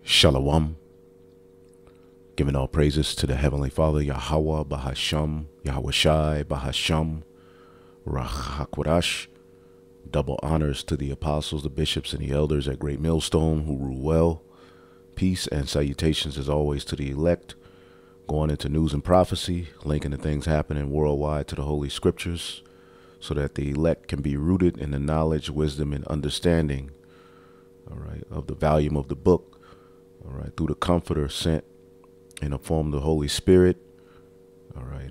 Shalom. Giving all praises to the Heavenly Father, Yahweh, Bahasham, Yahweh Shai, Bahasham, Rahakwadash. Double honors to the apostles, the bishops, and the elders at Great Millstone who rule well. Peace and salutations as always to the elect. Going into news and prophecy, linking the things happening worldwide to the Holy Scriptures so that the elect can be rooted in the knowledge, wisdom, and understanding, all right, of the volume of the book. All right, through the Comforter sent in the form of the Holy Spirit. All right,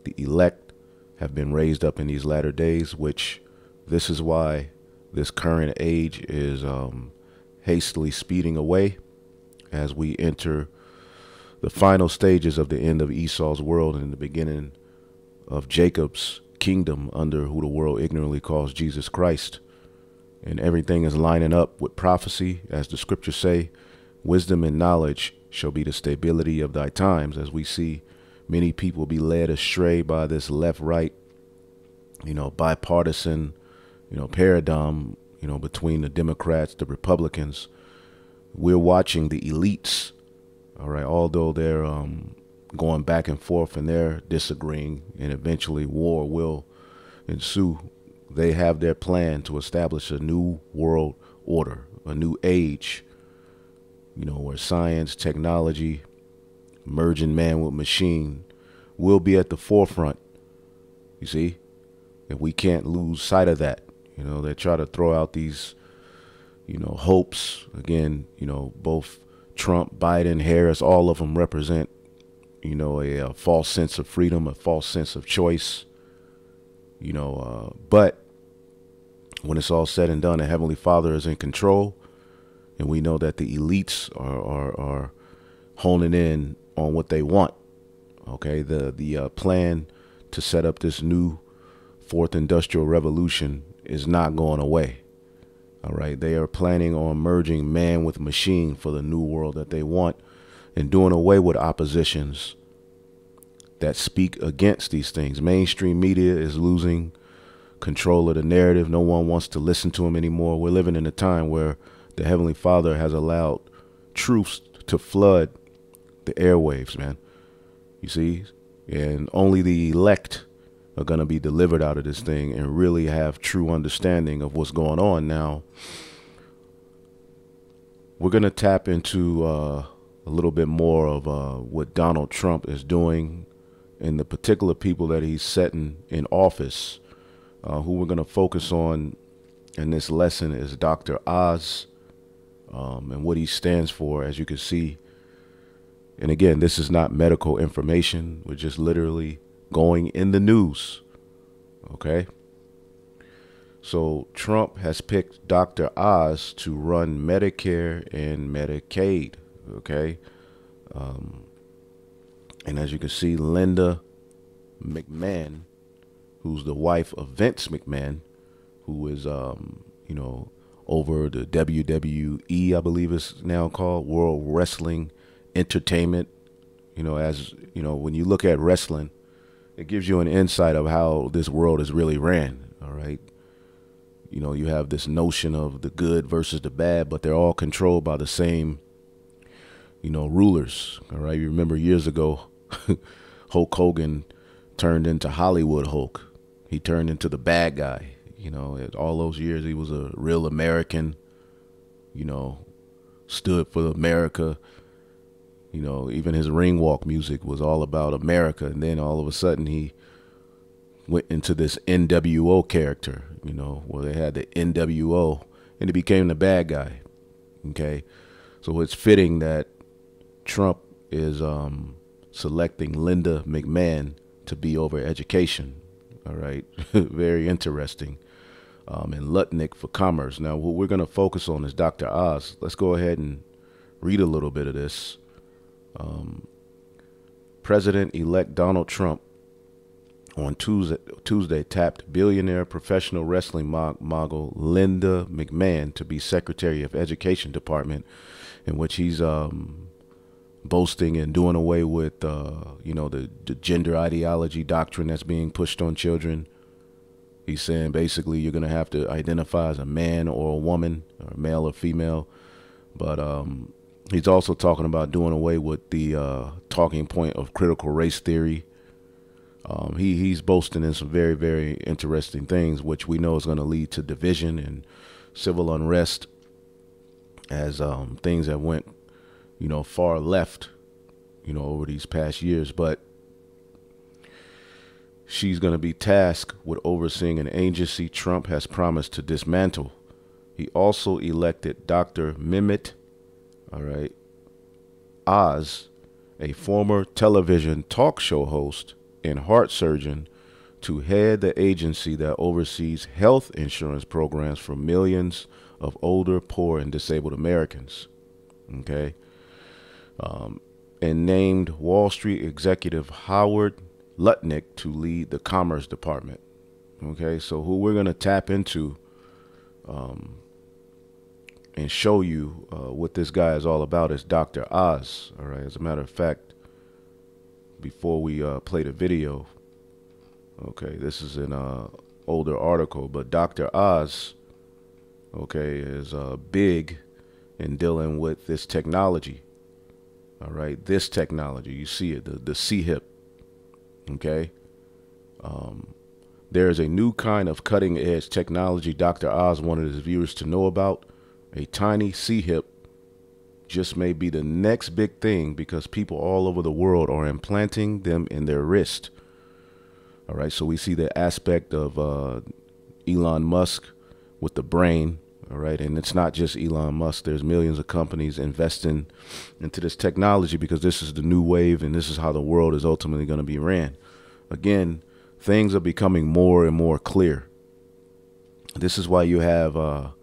the elect have been raised up in these latter days, which this is why this current age is hastily speeding away as we enter the final stages of the end of Esau's world and the beginning of Jacob's kingdom under who the world ignorantly calls Jesus Christ. And everything is lining up with prophecy, as the scriptures say. Wisdom and knowledge shall be the stability of thy times, as we see many people be led astray by this left-right, bipartisan, paradigm, between the Democrats, the Republicans. We're watching the elites, all right, although they're going back and forth and they're disagreeing and eventually war will ensue. They have their plan to establish a new world order, a new age, where science, technology, merging man with machine will be at the forefront. You see, and we can't lose sight of that. They try to throw out these, hopes. Again, both Trump, Biden, Harris, all of them represent, a false sense of freedom, a false sense of choice. But when it's all said and done, the Heavenly Father is in control. And we know that the elites are honing in on what they want. Okay, the plan to set up this new fourth industrial revolution is not going away. All right, they are planning on merging man with machine for the new world that they want and doing away with oppositions that speak against these things. Mainstream media is losing control of the narrative. No one wants to listen to them anymore. We're living in a time where the Heavenly Father has allowed truths to flood the airwaves, man. You see? And only the elect are going to be delivered out of this thing and really have true understanding of what's going on. Now, we're going to tap into a little bit more of what Donald Trump is doing and the particular people that he's setting in office. Who we're going to focus on in this lesson is Dr. Oz. And what he stands for, as you can see. And again, this is not medical information. We're just literally going in the news. Okay. So Trump has picked Dr. Oz to run Medicare and Medicaid. Okay. And as you can see, Linda McMahon, who's the wife of Vince McMahon, who is, over the WWE, I believe it's now called, World Wrestling Entertainment. When you look at wrestling, it gives you an insight of how this world is really ran, all right? You have this notion of the good versus the bad, but they're all controlled by the same, rulers, all right? You remember years ago, Hulk Hogan turned into Hollywood Hulk. He turned into the bad guy. All those years he was a real American, stood for America. Even his ring walk music was all about America. And then all of a sudden he went into this NWO character, where they had the NWO and he became the bad guy. Okay. So it's fitting that Trump is selecting Linda McMahon to be over education. All right. Very interesting. And Lutnick for commerce. Now, what we're going to focus on is Dr. Oz. Let's go ahead and read a little bit of this. President-elect Donald Trump on Tuesday tapped billionaire professional wrestling mogul Linda McMahon to be Secretary of Education Department, in which he's boasting and doing away with, the gender ideology doctrine that's being pushed on children. He's saying basically you're going to have to identify as a man or a woman, or male or female. But he's also talking about doing away with the talking point of critical race theory. He's boasting in some very, very interesting things, which we know is going to lead to division and civil unrest as things that went, far left, over these past years. But she's going to be tasked with overseeing an agency Trump has promised to dismantle. He also elected Dr. Mehmet, Oz, a former television talk show host and heart surgeon, to head the agency that oversees health insurance programs for millions of older, poor, and disabled Americans. Okay. And named Wall Street executive Howard Lutnick to lead the Commerce Department. Okay, so who we're going to tap into and show you what this guy is all about is Dr. Oz. All right, as a matter of fact, before we play the video, okay, this is an older article, but Dr. Oz, okay, is big in dealing with this technology. All right, this technology, you see it, the C-hip. Okay. There is a new kind of cutting edge technology Dr. Oz wanted his viewers to know about. A tiny C-hip just may be the next big thing because people all over the world are implanting them in their wrist. All right. So we see the aspect of Elon Musk with the brain. All right. And it's not just Elon Musk. There's millions of companies investing into this technology because this is the new wave and this is how the world is ultimately going to be ran. Again, things are becoming more and more clear. This is why you have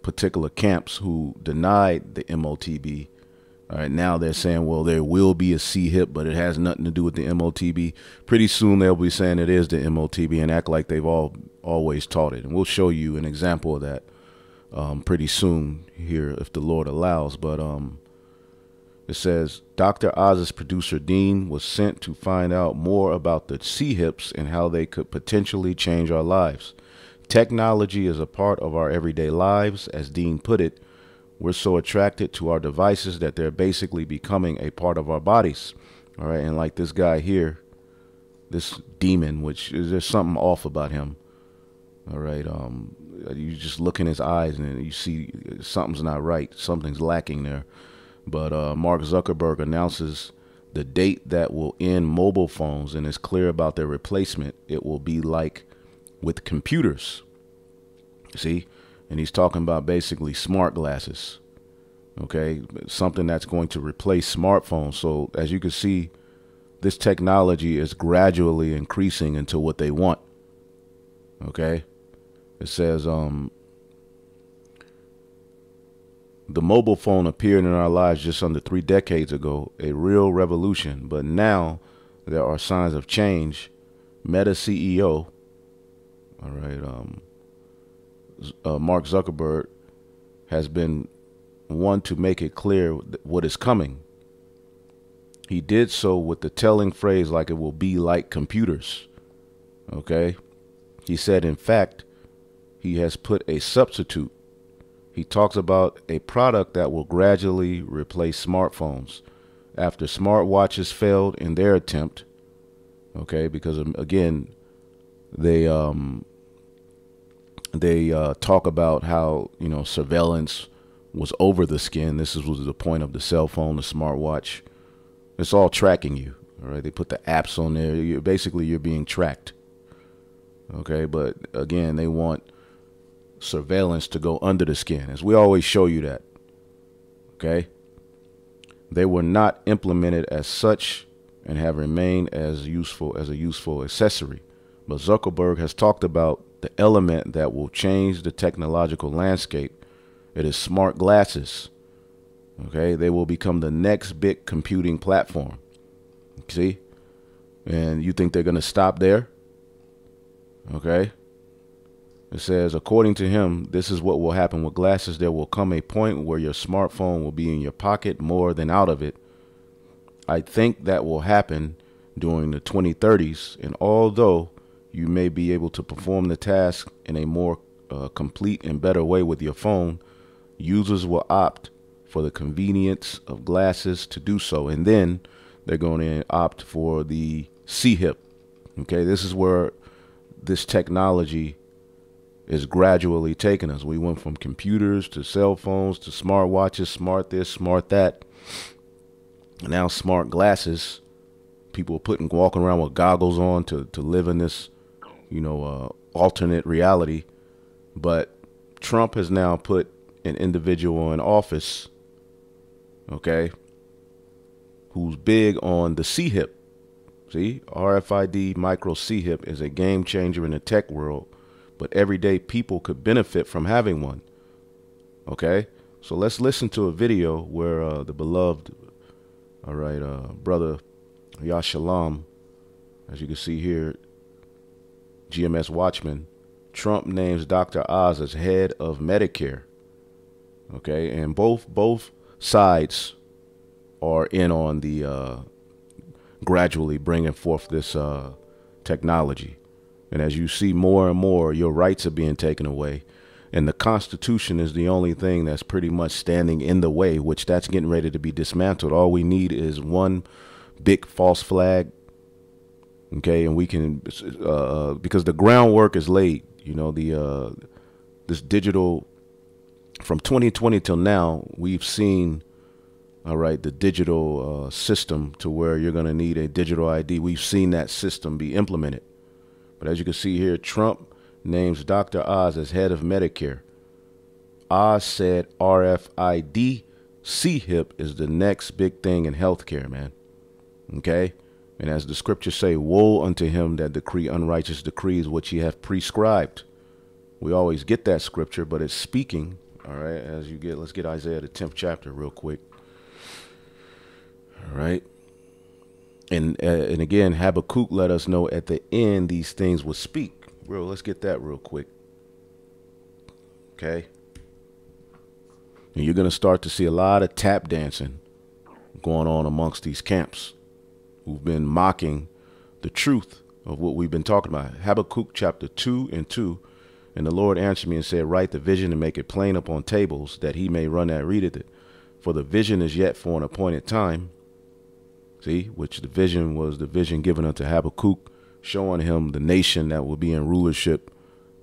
particular camps who denied the M0TB. All right. Now they're saying, well, there will be a C-hip, but it has nothing to do with the M0TB. Pretty soon they'll be saying it is the M0TB and act like they've always taught it. And we'll show you an example of that pretty soon here, if the Lord allows. But it says Dr. Oz's producer Dean was sent to find out more about the C-hips and how they could potentially change our lives. Technology is a part of our everyday lives. As Dean put it, we're so attracted to our devices that they're basically becoming a part of our bodies. All right. And like this guy here, this demon, which is, there's something off about him. All right. You just look in his eyes and you see something's not right. Something's lacking there. But Mark Zuckerberg announces the date that will end mobile phones and is clear about their replacement. It will be like with computers. See? And he's talking about basically smart glasses. Okay? Something that's going to replace smartphones. So as you can see, this technology is gradually increasing into what they want. Okay? It says the mobile phone appeared in our lives just under 3 decades ago, a real revolution. But now there are signs of change. Meta CEO, all right, Mark Zuckerberg has been one to make it clear what is coming. He did so with the telling phrase, like it will be like computers. Okay. He said, in fact, he has put a substitute. He talks about a product that will gradually replace smartphones after smartwatches failed in their attempt. Okay, because again, they talk about how, you know, surveillance was over the skin. This was the point of the cell phone, the smartwatch. It's all tracking you. All right, they put the apps on there. You're being tracked. Okay, but again, they want surveillance to go under the skin, as we always show you that. Okay, they were not implemented as such and have remained as a useful accessory. But Zuckerberg has talked about the element that will change the technological landscape. It is smart glasses. Okay, they will become the next big computing platform. See? And you think they're going to stop there? Okay. It says, according to him, this is what will happen with glasses. There will come a point where your smartphone will be in your pocket more than out of it. I think that will happen during the 2030s. And although you may be able to perform the task in a more complete and better way with your phone, users will opt for the convenience of glasses to do so. And then they're going to opt for the C-hip. Okay, this is where this technology is gradually taking us. We went from computers to cell phones to smartwatches, smart this, smart that. Now smart glasses. People walking around with goggles on to live in this, alternate reality. But Trump has now put an individual in office, okay, who's big on the C-hip. See, RFID micro C-hip is a game changer in the tech world, but everyday people could benefit from having one. Okay, so let's listen to a video where the beloved, brother Yashalam, as you can see here, GMS Watchman, Trump names Dr. Oz as head of Medicare. Okay, and both sides are in on the gradually bringing forth this technology. And as you see more and more, your rights are being taken away. And the Constitution is the only thing that's pretty much standing in the way, which that's getting ready to be dismantled. All we need is one big false flag. Okay, and we can, because the groundwork is laid, this digital, from 2020 till now, we've seen, the digital system to where you're going to need a digital ID. We've seen that system be implemented. But as you can see here, Trump names Dr. Oz as head of Medicare. Oz said RFID C-hip is the next big thing in healthcare, man. Okay? And as the scriptures say, woe unto him that decree unrighteous decrees which he hath prescribed. We always get that scripture, but it's speaking. All right, let's get Isaiah the 10th chapter real quick. All right. And again, Habakkuk let us know at the end these things would speak. Let's get that real quick. Okay. And you're going to start to see a lot of tap dancing going on amongst these camps who've been mocking the truth of what we've been talking about. Habakkuk chapter 2:2. And the Lord answered me and said, write the vision and make it plain upon tables, that he may run that readeth it. For the vision is yet for an appointed time. See, which the vision was the vision given unto Habakkuk, showing him the nation that will be in rulership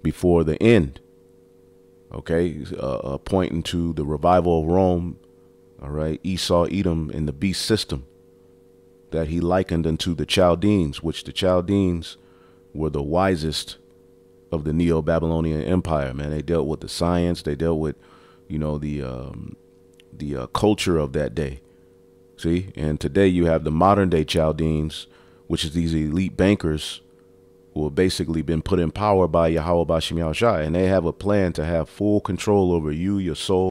before the end. Okay, pointing to the revival of Rome. All right, Esau, Edom, and the beast system that he likened unto the Chaldeans, which the Chaldeans were the wisest of the Neo-Babylonian Empire, man. They dealt with the science. They dealt with, the culture of that day. See, and today you have the modern day Chaldeans, which is these elite bankers who have basically been put in power by Yahweh Bashim Yahushai, and they have a plan to have full control over you, your soul.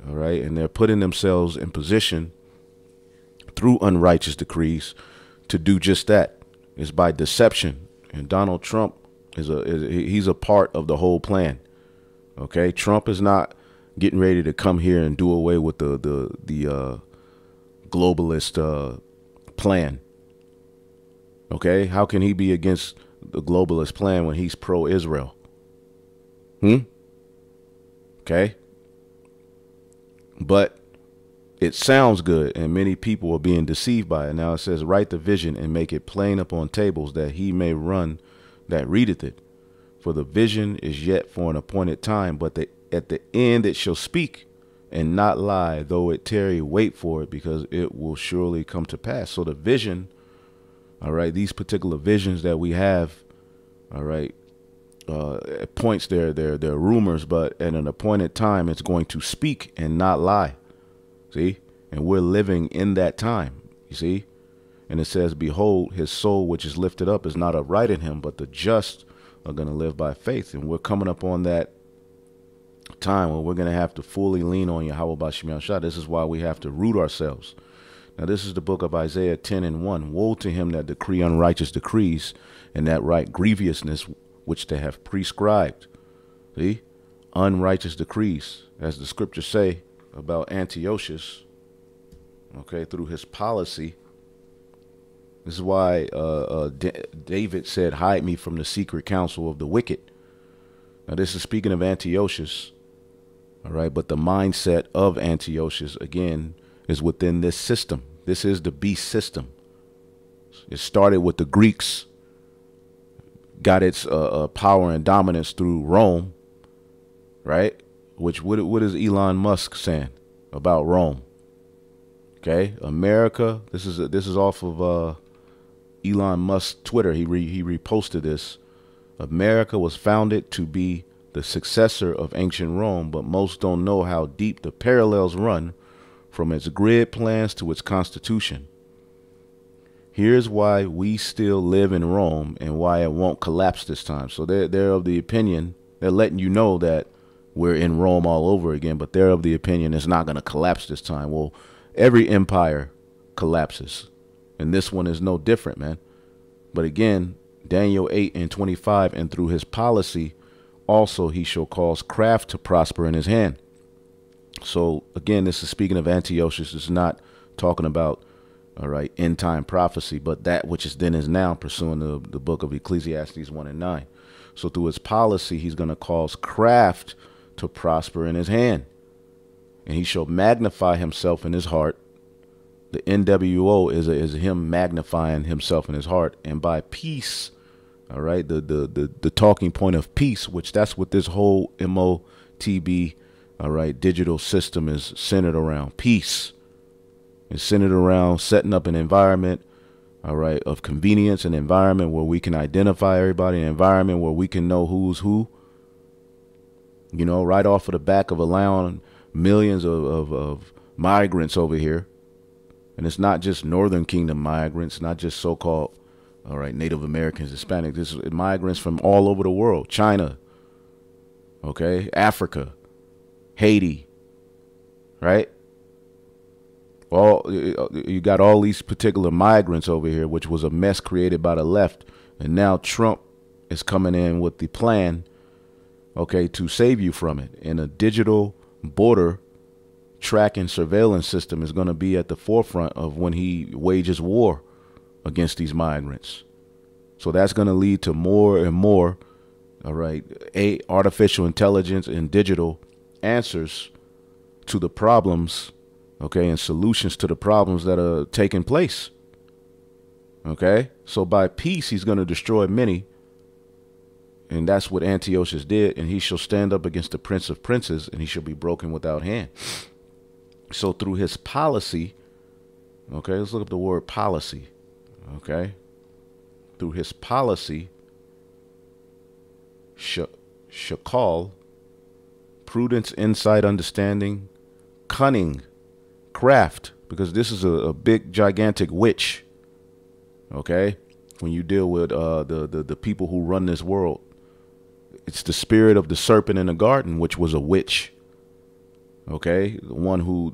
All right, and they're putting themselves in position through unrighteous decrees to do just that. It's by deception, and Donald Trump he's a part of the whole plan. Okay, Trump is not getting ready to come here and do away with the globalist plan. Okay, how can he be against the globalist plan when he's pro-Israel? Okay, but it sounds good, and many people are being deceived by it. Now it says, write the vision and make it plain upon tables, that he may run that readeth it. For the vision is yet for an appointed time, but at the end it shall speak and not lie. Though it tarry, wait for it, because it will surely come to pass. So the vision, all right, these particular visions that we have, all right, appoints their rumors, but at an appointed time, it's going to speak and not lie. See? And we're living in that time, you see? And it says, behold, his soul, which is lifted up, is not upright in him, but the just are going to live by faith. And we're coming up on that time where we're going to have to fully lean on Yahweh Bashim Yahshua. This is why we have to root ourselves. Now, this is the book of Isaiah 10:1. Woe to him that decree unrighteous decrees, and that write grievousness which they have prescribed. See? Unrighteous decrees, as the scriptures say about Antiochus, okay, through his policy. This is why David said, hide me from the secret counsel of the wicked. Now, this is speaking of Antiochus, all right, but the mindset of Antiochus, again, is within this system. This is the beast system. It started with the Greeks, got its power and dominance through Rome, right? Which, what is Elon Musk saying about Rome? Okay, America. This is off of Elon Musk's Twitter. He reposted this. America was founded to be the successor of ancient Rome, but most don't know how deep the parallels run from its grid plans to its constitution. Here's why we still live in Rome and why it won't collapse this time. So they're of the opinion, they're letting you know that we're in Rome all over again, but they're of the opinion it's not going to collapse this time. Well, every empire collapses, and this one is no different, man. But again, Daniel 8:25, and through his policy also he shall cause craft to prosper in his hand. So again, this is speaking of Antiochus. It's not talking about, all right, end time prophecy, but that which is then is now, pursuing the book of Ecclesiastes 1:9. So through his policy, he's going to cause craft to prosper in his hand, and he shall magnify himself in his heart. The NWO is him magnifying himself in his heart, and by peace, all right, the talking point of peace, which that's what this whole M0TB, all right, digital system is centered around. Peace. It's centered around setting up an environment, all right, of convenience, an environment where we can identify everybody, an environment where we can know who's who, you know, right off of the back of allowing millions of migrants over here. And it's not just Northern Kingdom migrants, not just so-called, all right, Native Americans, Hispanics. This is migrants from all over the world. China, okay, Africa, Haiti, right? All you got all these particular migrants over here, which was a mess created by the left. And now Trump is coming in with the plan, okay, to save you from it. And a digital border tracking surveillance system is going to be at the forefront of when he wages war against these migrants. So that's going to lead to more and more, all right, artificial intelligence and digital answers to the problems, okay, and solutions to the problems that are taking place. Okay, so by peace, he's going to destroy many. And that's what Antiochus did. And he shall stand up against the prince of princes, and he shall be broken without hand. So through his policy, okay, let's look up the word policy. Okay, through his policy, shakal, prudence, insight, understanding, cunning, craft, because this is a big, gigantic witch. Okay, when you deal with the people who run this world, it's the spirit of the serpent in the garden, which was a witch. Okay, the one who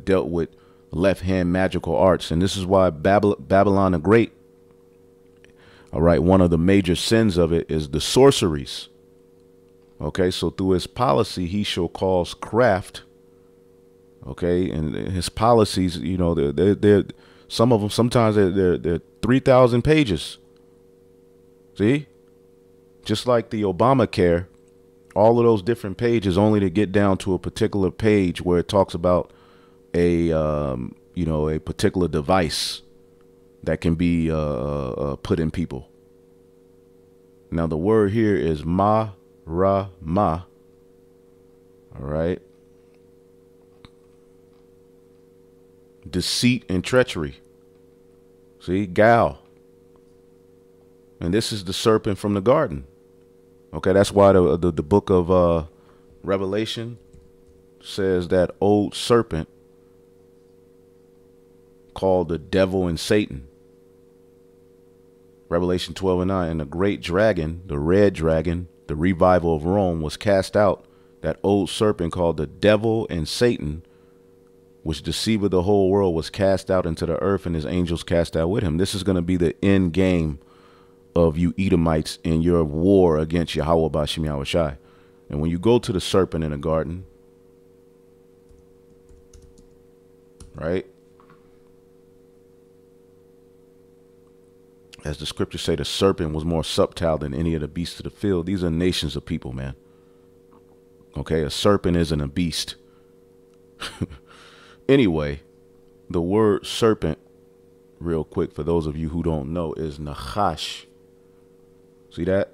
dealt with left-hand magical arts, and this is why Babylon the Great. All right, one of the major sins of it is the sorceries. Okay, so through his policy, he shall cause craft. Okay, and his policies, you know, they're some of them, sometimes they're 3,000 pages. See, just like the Obamacare, all of those different pages only to get down to a particular page where it talks about a you know, a particular device that can be put in people. Now the word here is ma ra ma. All right. Deceit and treachery. See, gal. And this is the serpent from the garden. Okay, that's why the book of Revelation says that old serpent called the devil and Satan. Revelation 12:9, and the great dragon, the red dragon, the revival of Rome, was cast out. That old serpent called the devil and Satan, which deceived the whole world, was cast out into the earth, and his angels cast out with him. This is going to be the end game of you Edomites in your war against Yahweh Bashim Yahushai. And when you go to the serpent in the garden, right? As the scriptures say, the serpent was more subtle than any of the beasts of the field. These are nations of people, man. Okay, a serpent isn't a beast. Anyway, the word serpent, real quick, for those of you who don't know, is nachash. See that?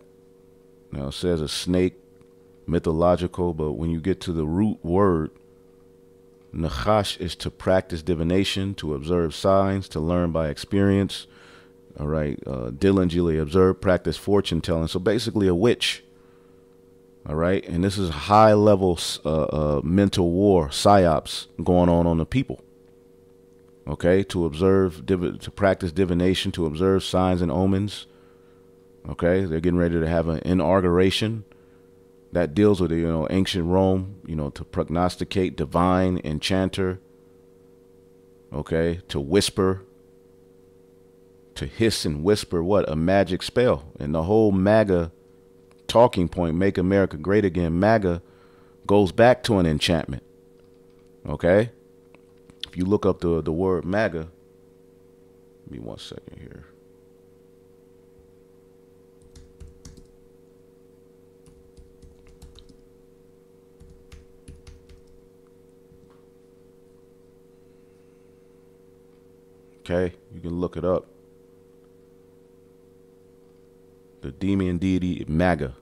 Now it says a snake, mythological, but when you get to the root word, nachash is to practice divination, to observe signs, to learn by experience. All right, diligently observe, practice fortune telling. So basically a witch. All right, and this is high level mental war, psyops going on the people. Okay, to observe, to practice divination, to observe signs and omens. Okay, they're getting ready to have an inauguration that deals with, ancient Rome, to prognosticate, divine, enchanter. Okay, to whisper. To hiss and whisper, what? A magic spell. And the whole MAGA talking point, make America great again, MAGA, goes back to an enchantment. Okay? If you look up the word MAGA, give me 1 second here. Okay? You can look it up. The demon deity MAGA.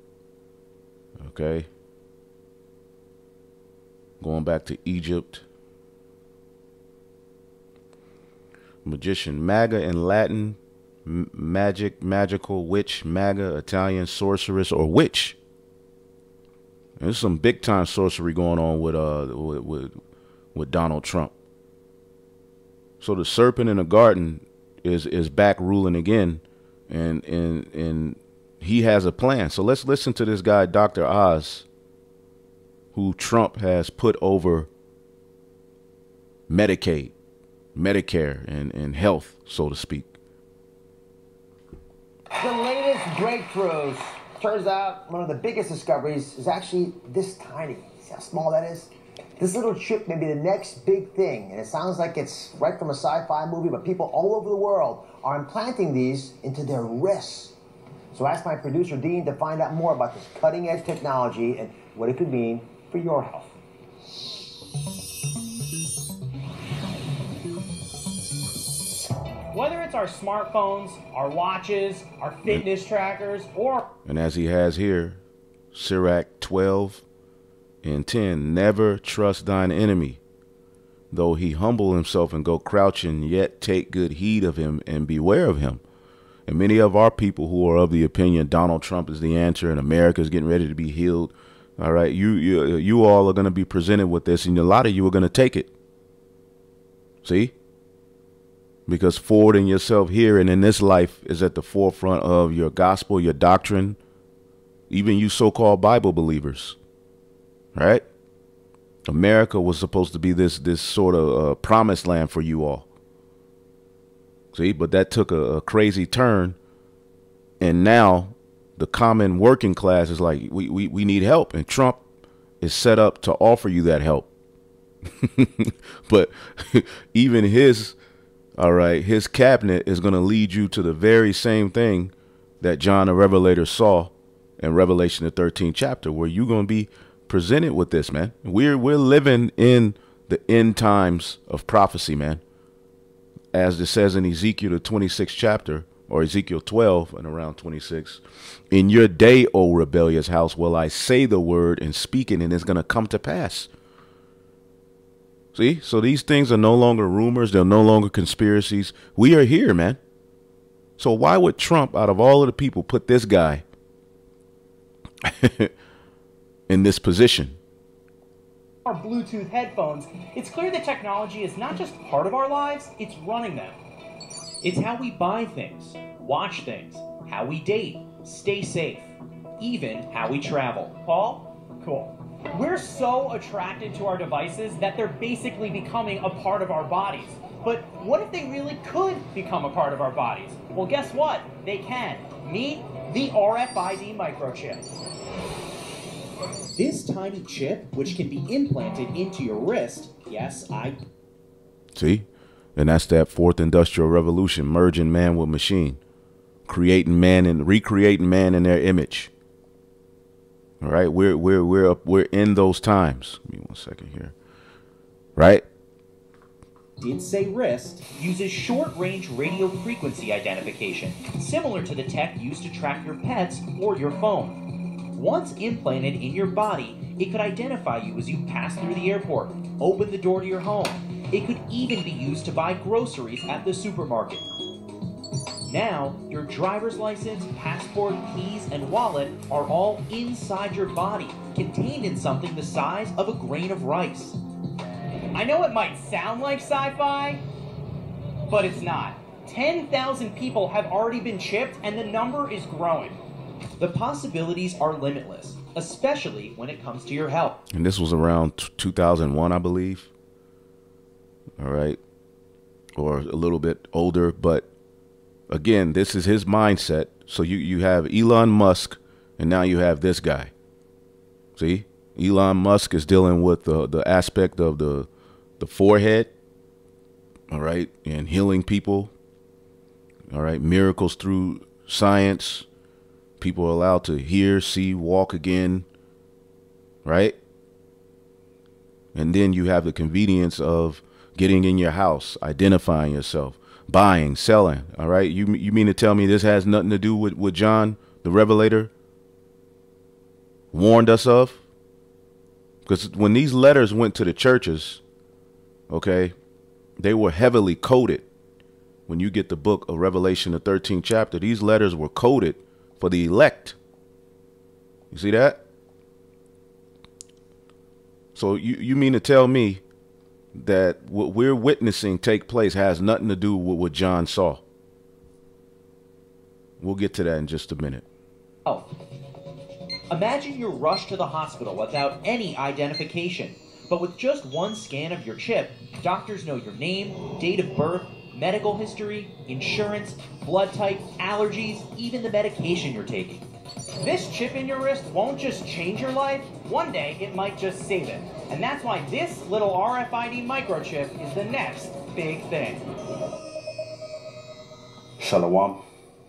Okay. Going back to Egypt. Magician. MAGA in Latin. Magic, magical, witch, MAGA, Italian, sorceress, or witch. And there's some big time sorcery going on with Donald Trump. So the serpent in the garden is back ruling again, and he has a plan. So let's listen to this guy, Dr. Oz, who Trump has put over Medicaid, Medicare, and health, so to speak. The latest breakthroughs. Turns out one of the biggest discoveries is actually this tiny. See how small that is? This little chip may be the next big thing, and it sounds like it's right from a sci-fi movie, but people all over the world are implanting these into their wrists. So I asked my producer, Dean, to find out more about this cutting-edge technology and what it could mean for your health. Whether it's our smartphones, our watches, our fitness trackers, or... And as he has here, Sirach 12:10, never trust thine enemy. Though he humble himself and go crouching, yet take good heed of him and beware of him. And many of our people who are of the opinion Donald Trump is the answer and America is getting ready to be healed. All right, you all are going to be presented with this, and a lot of you are going to take it. See? Because forwarding yourself here and in this life is at the forefront of your gospel, your doctrine, even you so-called Bible believers. Right? America was supposed to be this sort of promised land for you all. See, but that took a crazy turn. And now the common working class is like, we need help. And Trump is set up to offer you that help. But even his cabinet is going to lead you to the very same thing that John the Revelator saw in Revelation the 13th chapter, where you're going to be presented with this, man. We're living in the end times of prophecy, man. As it says in Ezekiel the 26th chapter, or Ezekiel 12 and around 26, in your day, O rebellious house, will I say the word and speak it, and it's going to come to pass. See, so these things are no longer rumors. They're no longer conspiracies. We are here, man. So why would Trump, out of all of the people, put this guy, in this position. Our Bluetooth headphones, it's clear that technology is not just part of our lives, it's running them. It's how we buy things, watch things, how we date, stay safe, even how we travel. Paul? Cool. We're so attracted to our devices that they're basically becoming a part of our bodies. But what if they really could become a part of our bodies? Well, guess what? They can. Meet the RFID microchip. This tiny chip, which can be implanted into your wrist, See? And that's that fourth industrial revolution, merging man with machine, creating man and recreating man in their image. All right, we're in those times. Give me 1 second here. Right? Did say wrist uses short-range radio frequency identification, similar to the tech used to track your pets or your phone. Once implanted in your body, it could identify you as you pass through the airport, open the door to your home. It could even be used to buy groceries at the supermarket. Now, your driver's license, passport, keys, and wallet are all inside your body, contained in something the size of a grain of rice. I know it might sound like sci-fi, but it's not. 10,000 people have already been chipped, and the number is growing. The possibilities are limitless, especially when it comes to your health. And this was around 2001, I believe. All right. Or a little bit older, but again, this is his mindset. So you have Elon Musk, and now you have this guy. See, Elon Musk is dealing with the aspect of the forehead, all right, and healing people, all right, miracles through science. People are allowed to hear, see, walk again, right? And then you have the convenience of getting in your house, identifying yourself, buying, selling, all right? You mean to tell me this has nothing to do with what John, the Revelator, warned us of? Because when these letters went to the churches, okay, they were heavily coded. When you get the book of Revelation, the 13th chapter, these letters were coded for the elect. You see that? So you mean to tell me that what we're witnessing take place has nothing to do with what John saw? We'll get to that in just a minute. Oh. Imagine you're rushed to the hospital without any identification. But with just one scan of your chip, doctors know your name, date of birth, medical history, insurance, blood type, allergies, even the medication you're taking. This chip in your wrist won't just change your life. One day, it might just save it. And that's why this little RFID microchip is the next big thing. Shalom.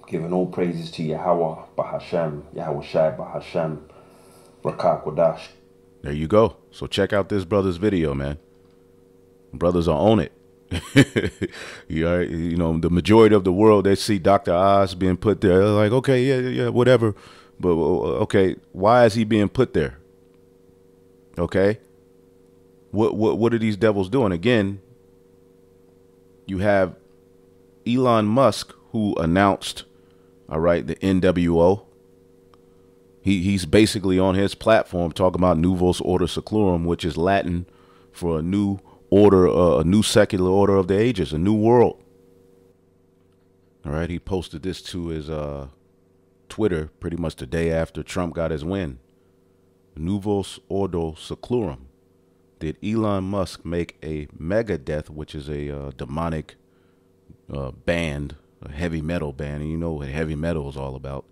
Giving all praises to Yahweh, Bahashem, Yahweh Shai, Bahashem, Rakak Wadash. There you go. So check out this brother's video, man. Brothers are on it. You know, the majority of the world, they see Dr. Oz being put there. They're like, okay, yeah, whatever. But, okay, why is he being put there? Okay. What are these devils doing? Again, you have Elon Musk, who announced, all right, the NWO. He's basically on his platform talking about Novus Ordo Seclorum, which is Latin for a new order, a new secular order of the ages, a new world. All right, he posted this to his Twitter pretty much the day after Trump got his win. Novus Ordo Seclorum. Did Elon Musk make a Megadeth, which is a demonic band, a heavy metal band, and you know what heavy metal is all about,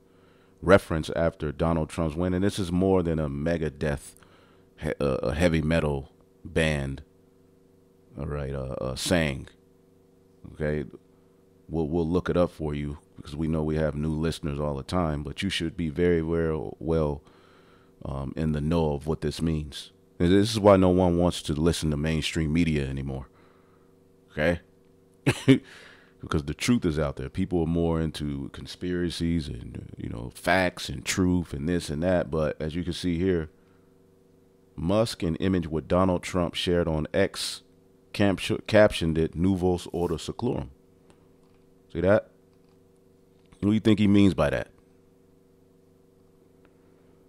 reference after Donald Trump's win? And this is more than a Megadeth, a heavy metal band, all right, saying. Okay, we'll look it up for you because we know we have new listeners all the time, but you should be very, very well in the know of what this means. And this is why no one wants to listen to mainstream media anymore. Okay? Because the truth is out there. People are more into conspiracies and, you know, facts and truth and this and that. But as you can see here, Musk, an image with Donald Trump shared on X, captioned it Novus Ordo Seclorum. See that? What do you think he means by that?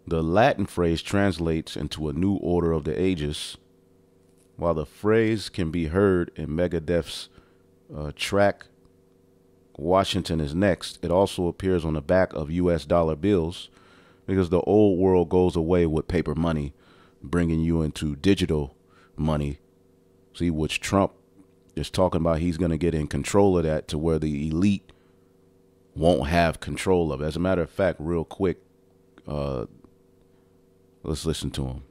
The Latin phrase translates into a new order of the ages. While the phrase can be heard in Megadeth's track Washington is Next, it also appears on the back of U.S. dollar bills because the old world goes away with paper money, bringing you into digital money. See, which Trump is talking about, he's going to get in control of that to where the elite won't have control of it. As a matter of fact, real quick, let's listen to him.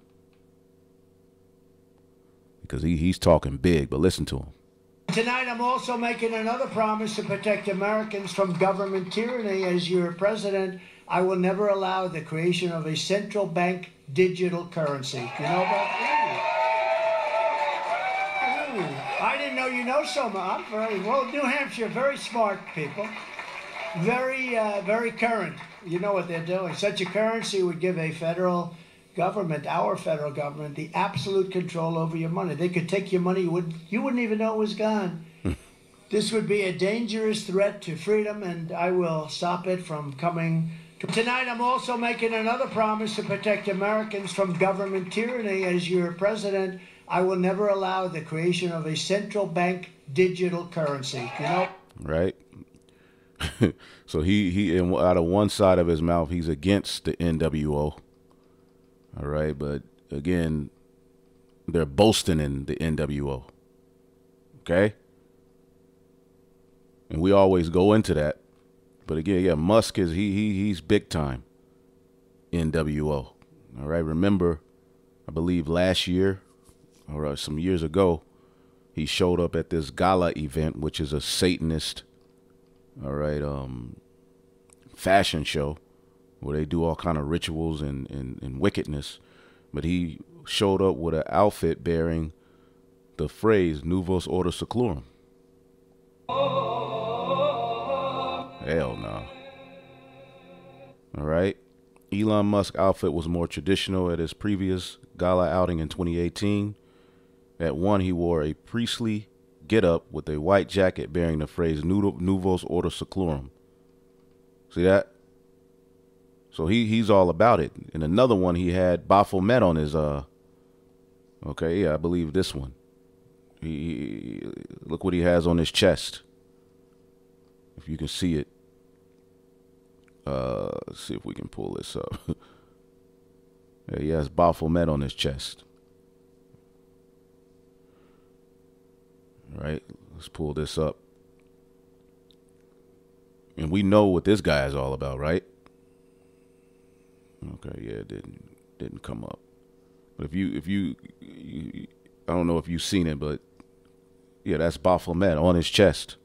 Because he's talking big, but listen to him. Tonight, I'm also making another promise to protect Americans from government tyranny. As your president, I will never allow the creation of a central bank digital currency. You know about that? I didn't know you know so much. I'm very well, New Hampshire, very smart people. Very current. You know what they're doing. Such a currency would give a federal government, our federal government, the absolute control over your money. They could take your money, you wouldn't even know it was gone. This would be a dangerous threat to freedom, and I will stop it from coming to. Tonight, I'm also making another promise to protect Americans from government tyranny. As your president, I will never allow the creation of a central bank digital currency. You know? Right. So he out of one side of his mouth, he's against the NWO. All right, but again, they're boasting in the NWO. Okay? And we always go into that. But again, yeah, Musk is he's big time NWO. All right, remember, I believe last year or some years ago, he showed up at this gala event, which is a Satanist, all right, fashion show, where they do all kind of rituals and wickedness. But he showed up with an outfit bearing the phrase Novus Ordo Seclorum. Hell no. All right. Elon Musk's outfit was more traditional at his previous gala outing in 2018. At one, he wore a priestly get-up with a white jacket bearing the phrase Novus Ordo Seclorum. See that? So he's all about it. In another one, he had Baphomet on his okay, yeah, I believe this one. He look what he has on his chest. If you can see it. Let's see if we can pull this up. Yeah, he has Baphomet on his chest. All right, let's pull this up. And we know what this guy is all about, right? Okay, yeah, it didn't come up. But if you I don't know if you've seen it, but yeah, that's Baphomet on his chest.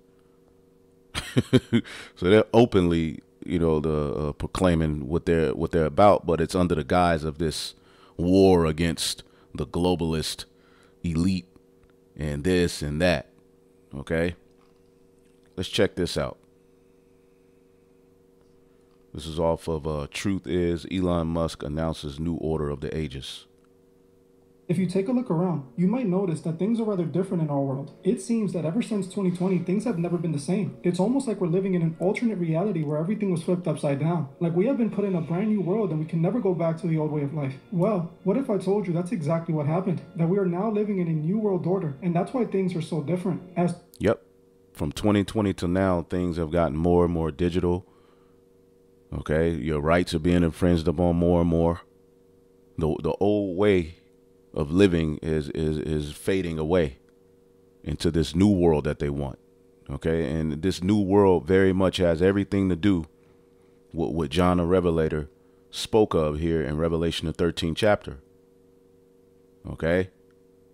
So they're openly, you know, proclaiming what they're about, but it's under the guise of this war against the globalist elite and this and that. Okay, let's check this out. This is off of Truth Is. Elon Musk announces new order of the ages. If you take a look around, you might notice that things are rather different in our world. It seems that ever since 2020, things have never been the same. It's almost like we're living in an alternate reality where everything was flipped upside down. Like we have been put in a brand new world and we can never go back to the old way of life. Well, what if I told you that's exactly what happened? That we are now living in a new world order, and that's why things are so different. Yep. From 2020 to now, things have gotten more and more digital. Okay, your rights are being infringed upon more and more. The old way of living is fading away into this new world that they want. Okay, and this new world very much has everything to do with what John the Revelator spoke of here in Revelation the 13th chapter. Okay,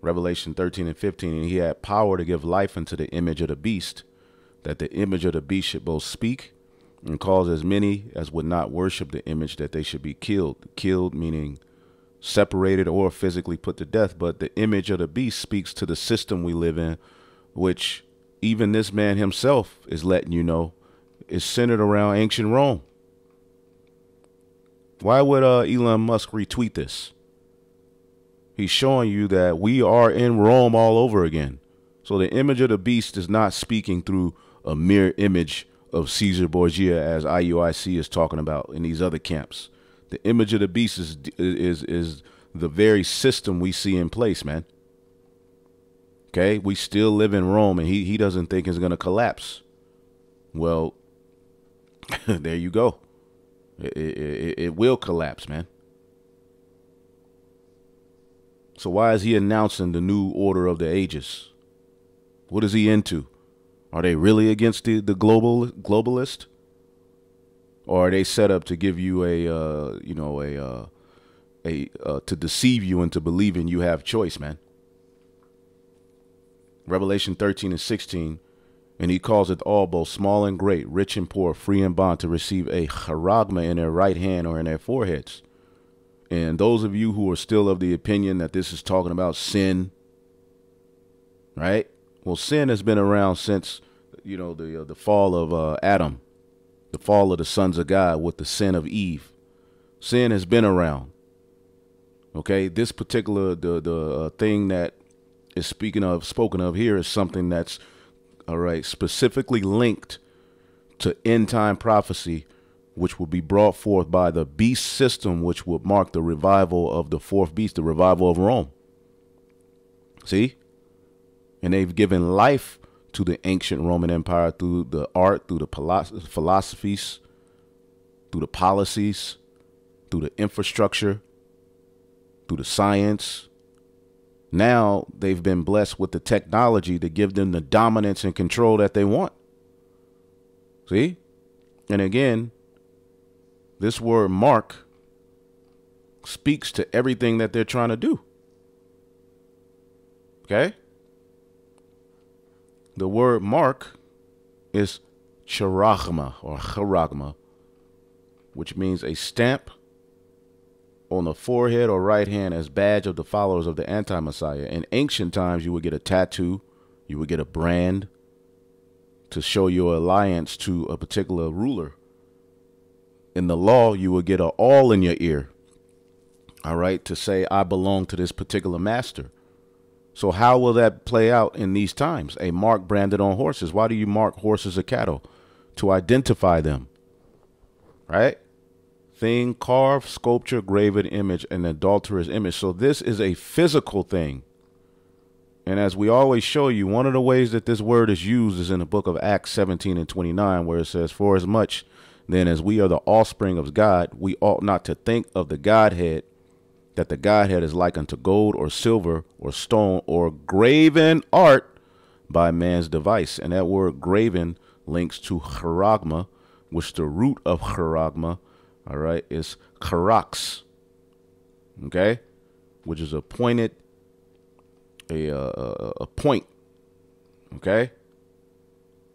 Revelation 13 and 15, and he had power to give life unto the image of the beast, that the image of the beast should both speak and cause as many as would not worship the image that they should be killed. Killed meaning separated or physically put to death. But the image of the beast speaks to the system we live in, which even this man himself is letting you know is centered around ancient Rome. Why would Elon Musk retweet this? He's showing you that we are in Rome all over again. So the image of the beast is not speaking through a mere image of Caesar Borgia, as IUIC is talking about in these other camps. The image of the beast is the very system we see in place, man. Okay, we still live in Rome, and he doesn't think it's going to collapse. Well, there you go. It will collapse, man. So why is he announcing the new order of the ages? What is he into? Are they really against the globalist? Or are they set up to give you to deceive you into believing you have choice, man? Revelation 13 and 16, and he calls it all, both small and great, rich and poor, free and bond, to receive a charagma in their right hand or in their foreheads. And those of you who are still of the opinion that this is talking about sin, right? Well, sin has been around since, the fall of Adam, the fall of the sons of God with the sin of Eve. Sin has been around. Okay, this particular the thing that is spoken of here is something that's specifically linked to end time prophecy, which will be brought forth by the beast system, which will mark the revival of the fourth beast, the revival of Rome. See? And they've given life to the ancient Roman Empire through the art, through the philosophies, through the policies, through the infrastructure, through the science. Now they've been blessed with the technology to give them the dominance and control that they want. See? And again, this word mark speaks to everything that they're trying to do. Okay? The word mark is charagma or charagma, which means a stamp on the forehead or right hand as badge of the followers of the anti-Messiah. In ancient times, you would get a tattoo, you would get a brand to show your alliance to a particular ruler. In the law, you would get a awl in your ear, all right, to say, I belong to this particular master. So how will that play out in these times? A mark branded on horses. Why do you mark horses or cattle? To identify them, right? Thing, carved, sculpture, graven image, an adulterous image. So this is a physical thing. And as we always show you, one of the ways that this word is used is in the book of Acts 17 and 29, where it says, for as much then as we are the offspring of God, we ought not to think of the Godhead, that the Godhead is like unto gold or silver or stone or graven art by man's device. And that word graven links to charagma, which the root of charagma, all right, is charax, okay, which is a pointed, a point, okay,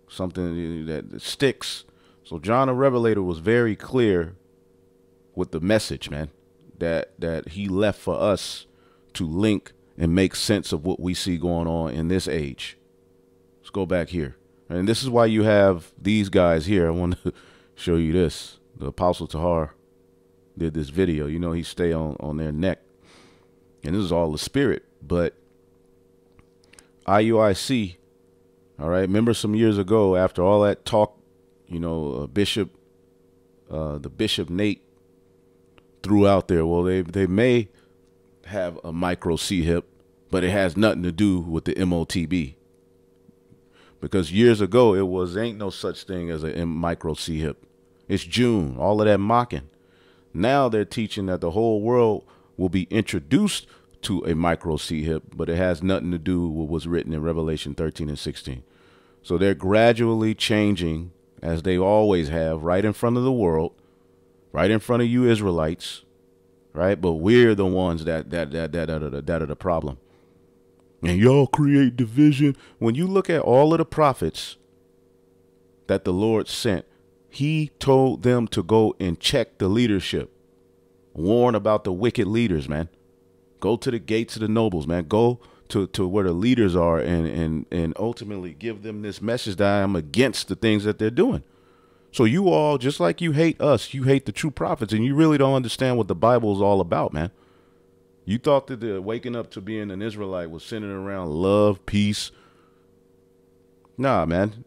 something that sticks. So John the Revelator was very clear with the message, man, that he left for us to link and make sense of what we see going on in this age. Let's go back here. And this is why you have these guys here. I want to show you this. The Apostle Tahar did this video. You know, he stay on their neck. And this is all the spirit. But IUIC, all right, remember some years ago, after all that talk, you know, the Bishop Nate threw out there, well, they may have a micro C-hip, but it has nothing to do with the M0TB. Because years ago, ain't no such thing as a micro C-hip. It's June, all of that mocking. Now they're teaching that the whole world will be introduced to a micro C-hip, but it has nothing to do with what's written in Revelation 13 and 16. So they're gradually changing, as they always have, right in front of the world, right in front of you Israelites, right? But we're the ones that are the problem. And y'all create division. When you look at all of the prophets that the Lord sent, he told them to go and check the leadership. Warn about the wicked leaders, man. Go to the gates of the nobles, man. Go to where the leaders are and ultimately give them this message that I am against the things that they're doing. So you all, just like you hate us, you hate the true prophets, and you really don't understand what the Bible is all about, man. You thought that the waking up to being an Israelite was centered around love, peace. Nah, man.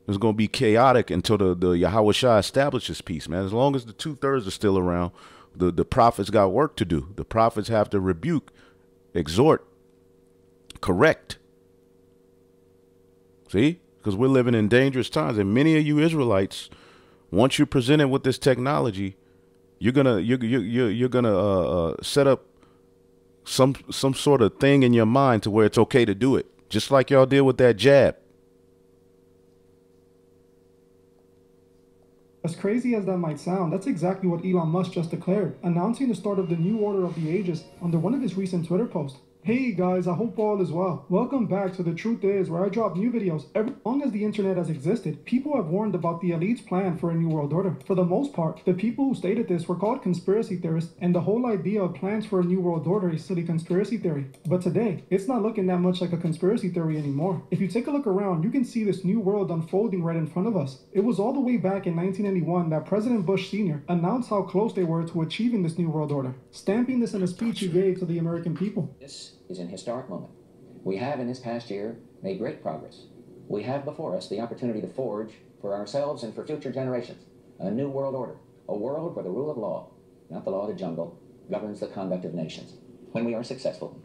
It's going to be chaotic until the Yahweh Shai establishes peace, man. As long as the 2/3 are still around, The prophets got work to do. The prophets have to rebuke, exhort, correct. See? Because we're living in dangerous times, and many of you Israelites, once you're presented with this technology, you're gonna set up some sort of thing in your mind to where it's okay to do it, just like y'all did with that jab. As crazy as that might sound, that's exactly what Elon Musk just declared, announcing the start of the new order of the ages under one of his recent Twitter posts. Hey guys, I hope all is well. Welcome back to The Truth Is, where I drop new videos. As long as the internet has existed, people have warned about the elite's plan for a new world order. For the most part, the people who stated this were called conspiracy theorists, and the whole idea of plans for a new world order is silly conspiracy theory. But today, it's not looking that much like a conspiracy theory anymore. If you take a look around, you can see this new world unfolding right in front of us. It was all the way back in 1991 that President Bush Sr. announced how close they were to achieving this new world order, stamping this in a speech he gave to the American people. This is an historic moment. We have in this past year made great progress. We have before us the opportunity to forge for ourselves and for future generations a new world order, a world where the rule of law, not the law of the jungle, governs the conduct of nations. When we are successful,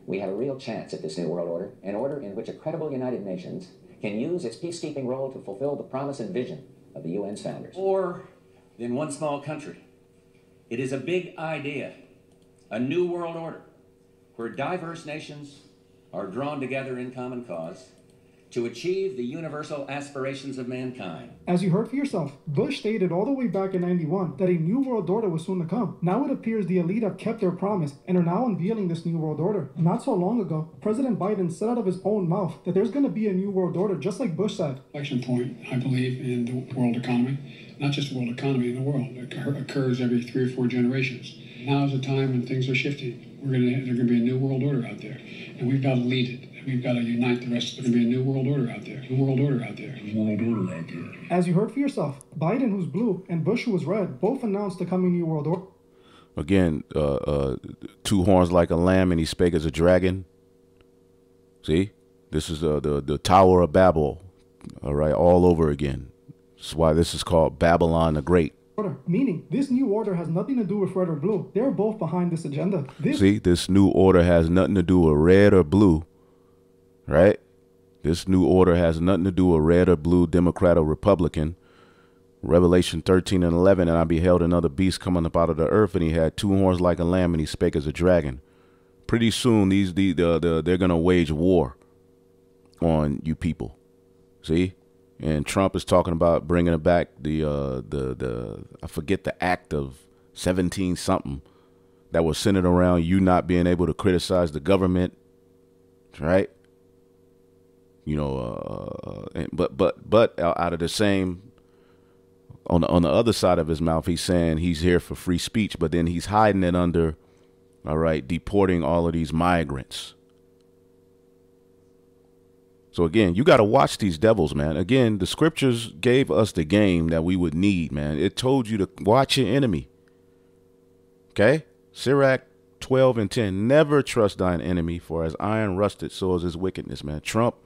we have a real chance at this new world order, an order in which a credible United Nations can use its peacekeeping role to fulfill the promise and vision of the UN's founders. More than one small country. It is a big idea, a new world order, where diverse nations are drawn together in common cause to achieve the universal aspirations of mankind. As you heard for yourself, Bush stated all the way back in 91 that a new world order was soon to come. Now it appears the elite have kept their promise and are now unveiling this new world order. Not so long ago, President Biden said out of his own mouth that there's going to be a new world order, just like Bush said. Inflection point, I believe, in the world economy. Not just the world economy, in the world. It occurs every 3 or 4 generations. Now is the time when things are shifting. There's going to be a new world order out there, and we've got to lead it. We've got to unite the rest. There's going to be a new world order out there. New world order out there. New world order out there. As you heard for yourself, Biden, who's blue, and Bush, who was red, both announced the coming new world order. Again, 2 horns like a lamb, and he spake as a dragon. See, this is the Tower of Babel. All right, all over again. That's why this is called Babylon the Great. Order, meaning this new order has nothing to do with red or blue. They're both behind this agenda. See, this new order has nothing to do with red or blue, right? This new order has nothing to do with red or blue, Democrat or Republican. Revelation 13 and 11, and I beheld another beast coming up out of the earth, and he had 2 horns like a lamb, and he spake as a dragon. Pretty soon, they're gonna wage war on you people. See. And Trump is talking about bringing back the I forget the act of 17 something that was centered around you not being able to criticize the government, right? You know, but out of the same, on the other side of his mouth, he's saying he's here for free speech, but then he's hiding it under, all right, deporting all of these migrants. So again, you got to watch these devils, man. Again, the scriptures gave us the game that we would need, man. It told you to watch your enemy. Okay? Sirach 12 and 10. Never trust thine enemy, for as iron rusted, so is his wickedness, man. Trump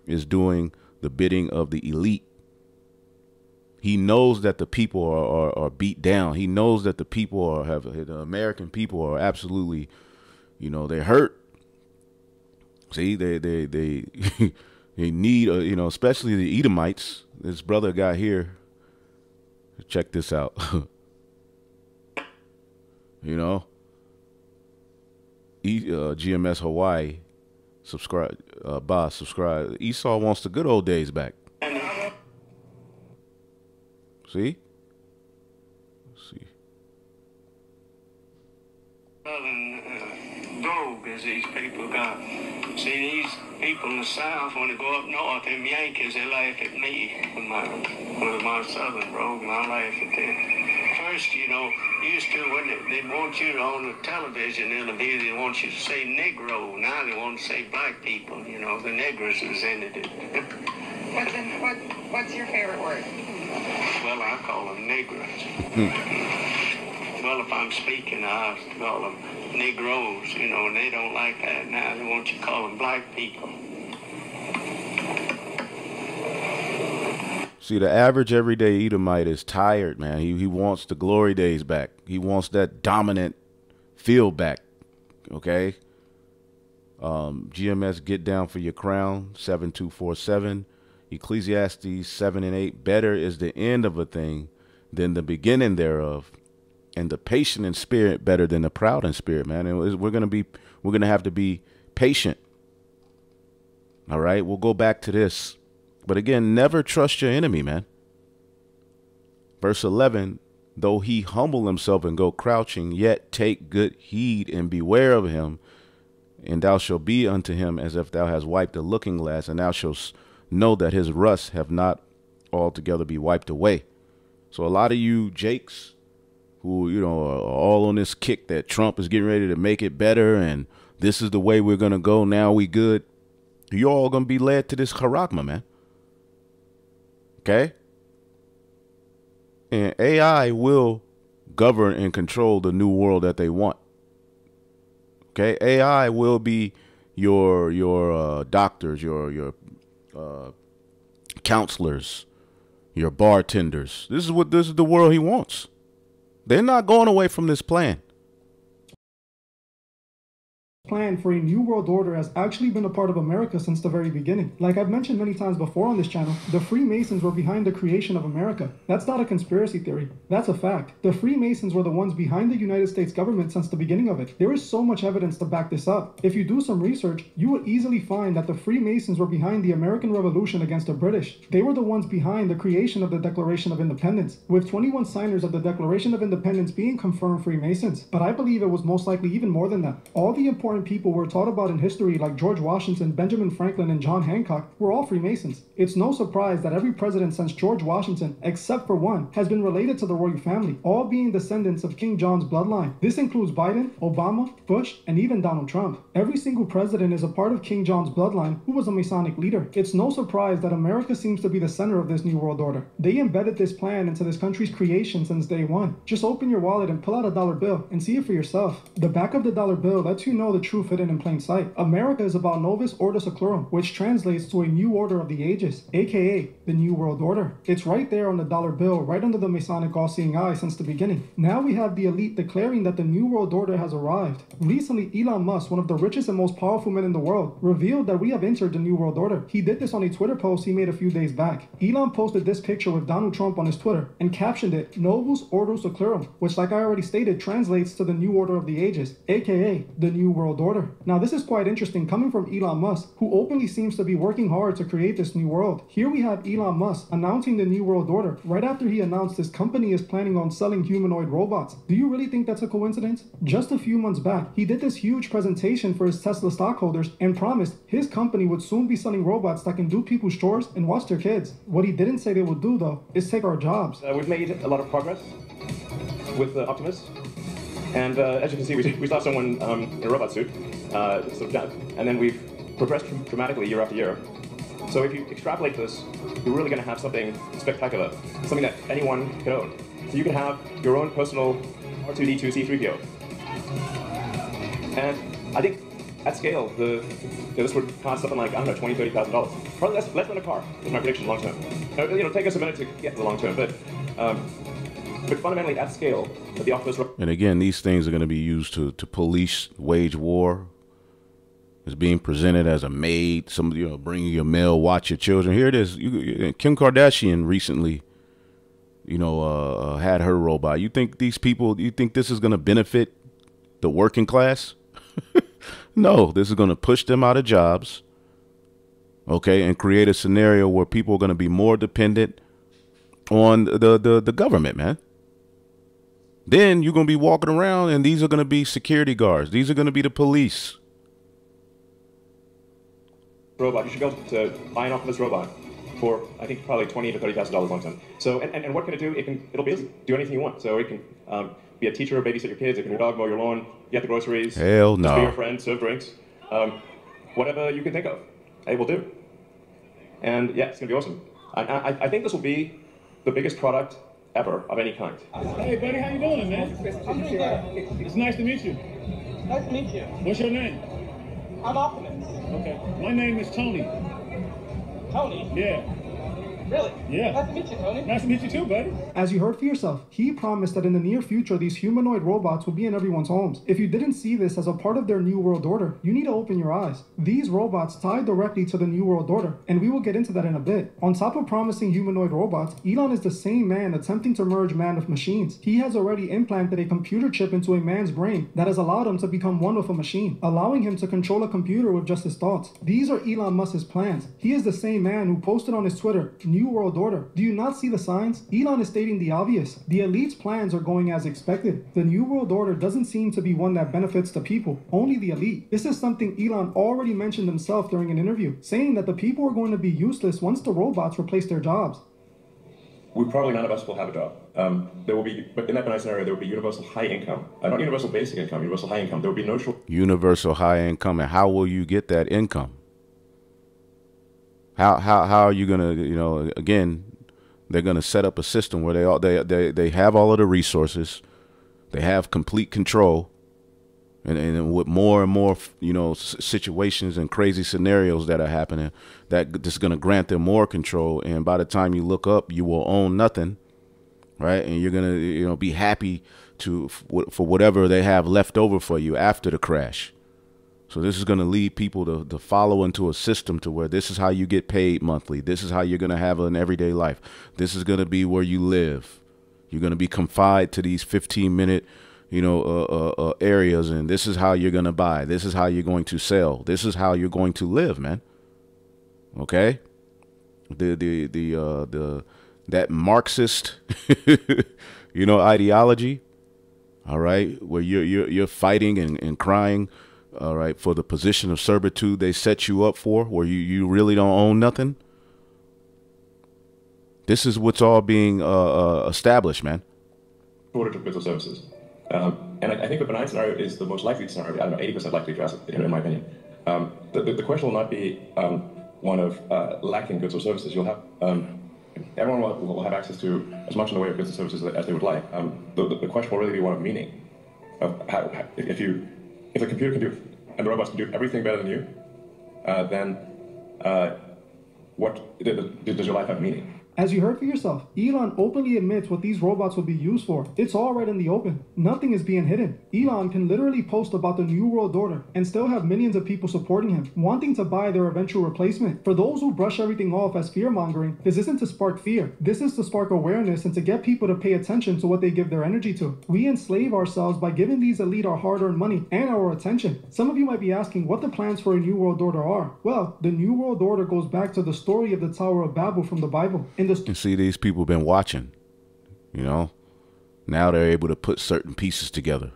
is doing the bidding of the elite. He knows that the people are beat down. He knows that the people the American people are absolutely, you know, they're hurt. See, they They need, you know, especially the Edomites. This brother got here. Check this out. You know, GMS Hawaii, subscribe. Boss, subscribe. Esau wants the good old days back. See? Let's see. Brogue as these people got. See, these people in the South, when they go up north, them Yankees, they laugh at me with my Southern brogue, and I laugh at them. First, you know, used to when they want you on the television interview, they want you to say Negro. Now they want to say black people. You know, the Negroes resented it. What's your favorite word? Well, I call them Negroes. Well, if I'm speaking, I call them Negroes, you know, and they don't like that now. They want you to call them black people. See, the average everyday Edomite is tired, man. He wants the glory days back. He wants that dominant feel back. Okay. GMS, get down for your crown, 7247. Ecclesiastes 7 and 8. Better is the end of a thing than the beginning thereof, and the patient in spirit better than the proud in spirit, man. And we're gonna have to be patient. All right, we'll go back to this. But again, never trust your enemy, man. Verse 11, though he humble himself and go crouching, yet take good heed and beware of him. And thou shalt be unto him as if thou hast wiped a looking glass, and thou shalt know that his rust have not altogether be wiped away. So a lot of you Jakes who, you know, are all on this kick that Trump is getting ready to make it better, and this is the way we're going to go, now we good. You're all going to be led to this charagma, man. Okay? And AI will govern and control the new world that they want. Okay? AI will be your doctors, your counselors, your bartenders. This is the world he wants. They're not going away from this plan. Plan for a new world order has actually been a part of America since the very beginning. Like I've mentioned many times before on this channel, the Freemasons were behind the creation of America. That's not a conspiracy theory. That's a fact. The Freemasons were the ones behind the United States government since the beginning of it. There is so much evidence to back this up. If you do some research, you will easily find that the Freemasons were behind the American Revolution against the British. They were the ones behind the creation of the Declaration of Independence, with 21 signers of the Declaration of Independence being confirmed Freemasons. But I believe it was most likely even more than that. All the important people were taught about in history, like George Washington, Benjamin Franklin, and John Hancock, were all Freemasons. It's no surprise that every president since George Washington, except for one, has been related to the royal family, all being descendants of King John's bloodline. This includes Biden, Obama, Bush, and even Donald Trump. Every single president is a part of King John's bloodline, who was a Masonic leader. It's no surprise that America seems to be the center of this new world order. They embedded this plan into this country's creation since day one. Just open your wallet and pull out a dollar bill and see it for yourself. The back of the dollar bill lets you know the truth hidden in plain sight. America is about Novus Ordo Seclorum, which translates to a new order of the ages, aka the New World Order. It's right there on the dollar bill, right under the Masonic all-seeing eye since the beginning. Now we have the elite declaring that the New World Order has arrived. Recently, Elon Musk, one of the richest and most powerful men in the world, revealed that we have entered the New World Order. He did this on a Twitter post he made a few days back. Elon posted this picture with Donald Trump on his Twitter and captioned it Novus Ordo Seclorum, which, like I already stated, translates to the New Order of the Ages, aka the New World Order. Now this is quite interesting coming from Elon Musk, who openly seems to be working hard to create this new world. Here we have Elon Musk announcing the New World Order right after he announced his company is planning on selling humanoid robots. Do you really think that's a coincidence? Just a few months back, he did this huge presentation for his Tesla stockholders and promised his company would soon be selling robots that can do people's chores and watch their kids. What he didn't say they would do, though, is take our jobs. We've made a lot of progress with Optimus. And as you can see, we start someone in a robot suit, sort of down, and then we've progressed dramatically year after year. So if you extrapolate this, you're really going to have something spectacular, something that anyone can own. So you can have your own personal R2-D2 C-3PO. And I think at scale, this would cost something like, I don't know, $20,000, $30,000. Probably less than a car, is my prediction long term. Take us a minute to get to the long term, but fundamentally at scale, the Optimus. And again, these things are going to be used to police, wage war. It's being presented as a maid, somebody, bringing your mail, watch your children. Here it is. Kim Kardashian recently, had her robot. You think these people, you think this is going to benefit the working class? No, this is going to push them out of jobs. Okay. And create a scenario where people are going to be more dependent on the government, man. Then you're going to be walking around and these are going to be security guards. These are going to be the police. Robot. You should be able to buy an Optimus robot for, I think, probably $20,000 to $30,000 long term. So, and what can it do? It'll basically do anything you want. So it can be a teacher, babysit your kids. It can dog mow your lawn, get the groceries. Hell no. Be your friend, serve drinks, whatever you can think of, it will do. And yeah, it's gonna be awesome. I think this will be the biggest product ever of any kind. Hey buddy, how you doing, man? I'm doing good. It's nice to meet you. Nice to meet you. What's your name? I'm Optimus. Okay. My name is Tony. Tony? Yeah. Really? Yeah. Nice to meet you, Tony. Nice to meet you too, buddy. As you heard for yourself, he promised that in the near future, these humanoid robots will be in everyone's homes. If you didn't see this as a part of their New World Order, you need to open your eyes. These robots tie directly to the New World Order, and we will get into that in a bit. On top of promising humanoid robots, Elon is the same man attempting to merge man with machines. He has already implanted a computer chip into a man's brain that has allowed him to become one with a machine, allowing him to control a computer with just his thoughts. These are Elon Musk's plans. He is the same man who posted on his Twitter, New World Order. Do you not see the signs? Elon is stating the obvious. The elite's plans are going as expected. The New World Order doesn't seem to be one that benefits the people, only the elite. This is something Elon already mentioned himself during an interview, saying that the people are going to be useless once the robots replace their jobs. Probably none of us will have a job. There will be, but in that benign scenario, there will be universal high income. Not universal basic income, universal high income. There will be no universal high income. And how will you get that income? How are you gonna, you know, again, they're gonna set up a system where they have all of the resources, they have complete control, and with more and more, you know, situations and crazy scenarios that are happening, that is gonna grant them more control. And by the time you look up, you will own nothing, right? And you're gonna, you know, be happy for whatever they have left over for you after the crash. So this is going to lead people to follow into a system to where this is how you get paid monthly. This is how you're going to have an everyday life. This is going to be where you live. You're going to be confined to these 15-minute, you know, areas, and this is how you're going to buy. This is how you're going to sell. This is how you're going to live, man. Okay? That Marxist, you know, ideology, all right, where you're fighting and crying, all right, for the position of servitude they set you up for, where you really don't own nothing. This is what's all being established, man. shortage of goods or services. And I think the benign scenario is the most likely scenario. I don't know, 80% likely to ask, in my opinion. The question will not be one of lacking goods or services. You'll have everyone will have access to as much in the way of goods and services as they would like. The question will really be one of meaning. Of how, if a computer can do and the robots can do everything better than you, then what does your life have meaning? As you heard for yourself, Elon openly admits what these robots will be used for. It's all right in the open. Nothing is being hidden. Elon can literally post about the New World Order and still have millions of people supporting him, wanting to buy their eventual replacement. For those who brush everything off as fear-mongering, this isn't to spark fear. This is to spark awareness and to get people to pay attention to what they give their energy to. We enslave ourselves by giving these elite our hard-earned money and our attention. Some of you might be asking what the plans for a New World Order are. Well, the New World Order goes back to the story of the Tower of Babel from the Bible. You see, these people been watching, you know, now they're able to put certain pieces together.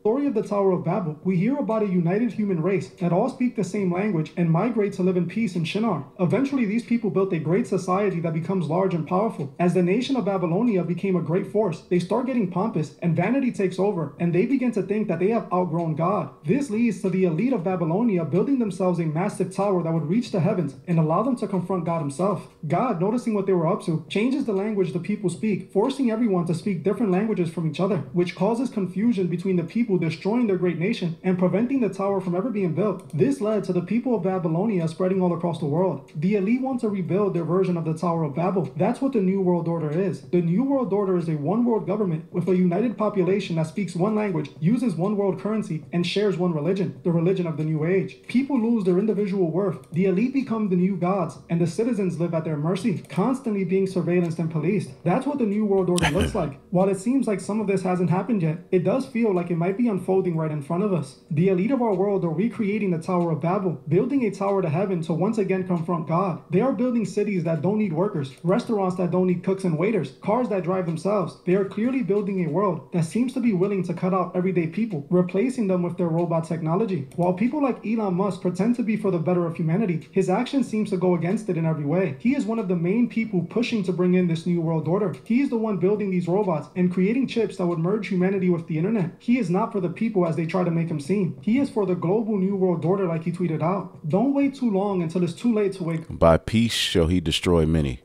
Story of the Tower of Babel, we hear about a united human race that all speak the same language and migrate to live in peace in Shinar. Eventually, these people built a great society that becomes large and powerful. As the nation of Babylonia became a great force, they start getting pompous and vanity takes over, and they begin to think that they have outgrown God. This leads to the elite of Babylonia building themselves a massive tower that would reach the heavens and allow them to confront God himself. God, noticing what they were up to, changes the language the people speak, forcing everyone to speak different languages from each other, which causes confusion between the people, destroying their great nation and preventing the tower from ever being built. This led to the people of Babylonia spreading all across the world. The elite want to rebuild their version of the Tower of Babel. That's what the New World Order is. The New World Order is a one-world government with a united population that speaks one language, uses one world currency, and shares one religion, the religion of the New Age. People lose their individual worth. The elite become the new gods, and the citizens live at their mercy, constantly being surveillanced and policed. That's what the New World Order looks like. While it seems like some of this hasn't happened yet, it does feel like it might be unfolding right in front of us. The elite of our world are recreating the Tower of Babel, building a tower to heaven to once again confront God. They are building cities that don't need workers, restaurants that don't need cooks and waiters, cars that drive themselves. They are clearly building a world that seems to be willing to cut out everyday people, replacing them with their robot technology. While people like Elon Musk pretend to be for the better of humanity, his action seems to go against it in every way. He is one of the main people pushing to bring in this New World Order. He is the one building these robots and creating chips that would merge humanity with the internet. He is not for the people as they try to make him seem. He is for the global New World Order, like he tweeted out. Don't wait too long until it's too late to wake up. By peace shall he destroy many.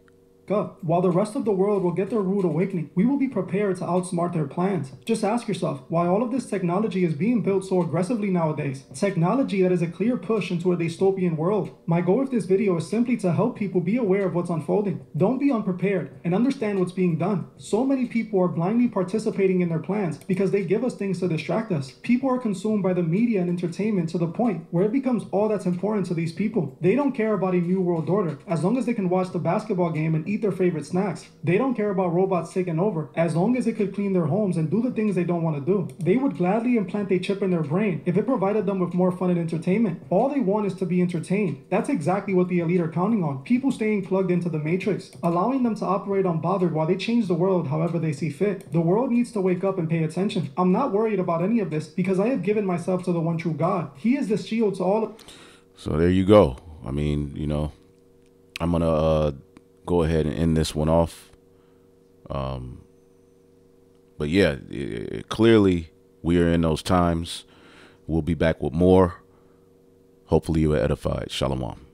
up. While the rest of the world will get their rude awakening, we will be prepared to outsmart their plans. Just ask yourself why all of this technology is being built so aggressively nowadays. Technology that is a clear push into a dystopian world. My goal with this video is simply to help people be aware of what's unfolding. Don't be unprepared and understand what's being done. So many people are blindly participating in their plans because they give us things to distract us. People are consumed by the media and entertainment to the point where it becomes all that's important to these people. They don't care about a new world order as long as they can watch the basketball game and eat their favorite snacks. They don't care about robots taking over as long as it could clean their homes and do the things they don't want to do. They would gladly implant a chip in their brain if it provided them with more fun and entertainment. All they want is to be entertained. That's exactly what the elite are counting on. People staying plugged into the matrix, allowing them to operate unbothered while they change the world however they see fit. The world needs to wake up and pay attention. I'm not worried about any of this because I have given myself to the one true God. He is the shield to all of... So there you go. I mean, you know, I'm going to go ahead and end this one off. But yeah, clearly we are in those times. We'll be back with more. Hopefully you were edified. Shalom.